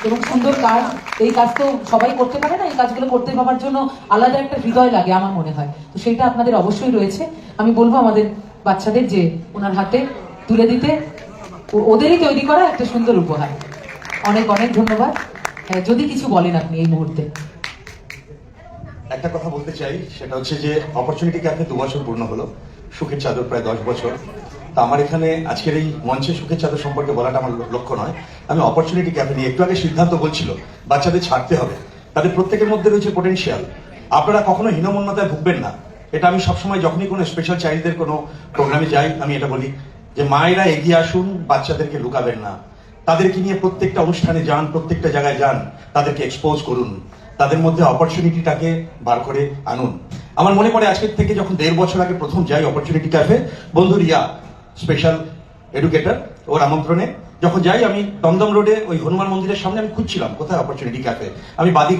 এবং সুন্দর কাজ। এই কাজ তো সবাই করতে পারে না, এই কাজগুলো করতে পারার জন্য আলাদা একটা হৃদয় লাগে আমার মনে হয়। তো সেইটা আপনাদের অবশ্যই রয়েছে। আমি বলবো আমাদের বাচ্চাদের যে ওনার হাতে তুলে দিতে, ওদেরই তৈরি করা একটা সুন্দর উপহার। অনেক অনেক ধন্যবাদ। যদি কিছু বলেন আপনি এই মুহূর্তে। একটা কথা বলতে চাই, সেটা হচ্ছে যে অপরচুনিটি ক্যাফে 2 বছর পূর্ণ হলো, সুখের চাদর প্রায় 10 বছর। তা আমার এখানে আজকের এই মঞ্চে সুখের চাদর সম্পর্কে বলাটা আমার লক্ষ্য নয়। আমি অপরচুনিটি ক্যাফে নিয়ে একটু আগে সিদ্ধান্ত বলছিল বাচ্চাদের ছাড়তে হবে, তাদের প্রত্যেকের মধ্যে রয়েছে পোটেনশিয়াল। আপনারা কখনো হীনমন্যতায় ভুগবেন না। এটা আমি সবসময় যখনই কোনো স্পেশাল চাইল্ডদের কোনো প্রোগ্রামে যাই আমি এটা বলি যে মায়েরা এগিয়ে আসুন, বাচ্চাদেরকে লুকাবেন না। তাদেরকে নিয়ে প্রত্যেকটা অনুষ্ঠানে যান, প্রত্যেকটা জায়গায় যান, তাদেরকে এক্সপোজ করুন, তাদের মধ্যে অপরচুনিটিটাকে বার করে আনুন। আমার মনে পড়ে আজকের থেকে যখন 1.5 বছর আগে প্রথম যাই অপরচুনিটি ক্যাফে, বন্ধু রিয়া স্পেশাল এডুকেটর, ওর আমন্ত্রণে যখন যাই, আমি দমদম রোডে ওই হনুমান মন্দিরের সামনে আমি খুঁজছিলাম কোথায় অপরচুনিটি ক্যাফে। আমি বাদিক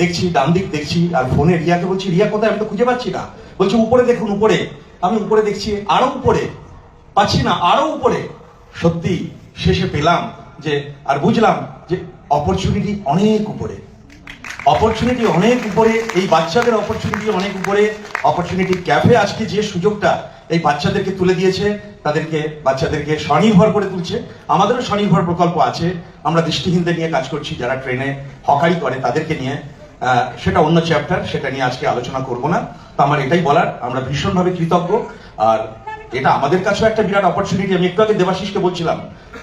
দেখছি, ডান দিক দেখছি, আর ফোনে রিয়াকে বলছি রিয়া কোথায়, আমি তো খুঁজে পাচ্ছি না। বলছি উপরে দেখুন উপরে। আমি উপরে দেখছি, আরো উপরে পাচ্ছি না, আরো উপরে। সত্যি শেষে পেলাম যে, আর বুঝলাম যে অপরচুনিটি অনেক উপরে, অপরচুনিটি অনেক উপরে, এই বাচ্চাদের অপরচুনিটি অনেক উপরে। অপরচুনিটি ক্যাফে আজকে যে সুযোগটা এই বাচ্চাদেরকে তুলে দিয়েছে, বাচ্চাদেরকে স্বনির্ভর করে তুলছে। আমাদেরও স্বনির্ভর প্রকল্প আছে, আমরা দৃষ্টিহীনদের নিয়ে কাজ করছি, যারা ট্রেনে হকারি করে তাদেরকে নিয়ে। সেটা অন্য চ্যাপ্টার, সেটা নিয়ে আজকে আলোচনা করব না। তো আমার এটাই বলার, আমরা ভীষণভাবে কৃতজ্ঞ। আর এটা আমাদের কাছেও একটা বিরাট অপরচুনিটি। আমি একটু আগে দেবাশিসকে বলছিলাম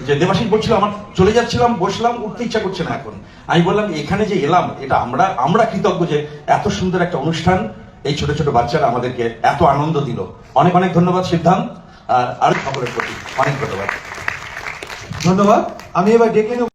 যে, দেবাশিস বলছিল আমার চলে যাচ্ছিলাম, বসলাম, উঠতে ইচ্ছা করছে না এখন। আমি বললাম এখানে যে এলাম, এটা আমরা কৃতজ্ঞ যে এত সুন্দর একটা অনুষ্ঠান এই ছোট ছোট বাচ্চারা আমাদেরকে এত আনন্দ দিল। অনেক অনেক ধন্যবাদ সিদ্ধান্ত, আর সকলের প্রতি অনেক ধন্যবাদ। ধন্যবাদ। আমি এবার ডেকে নেব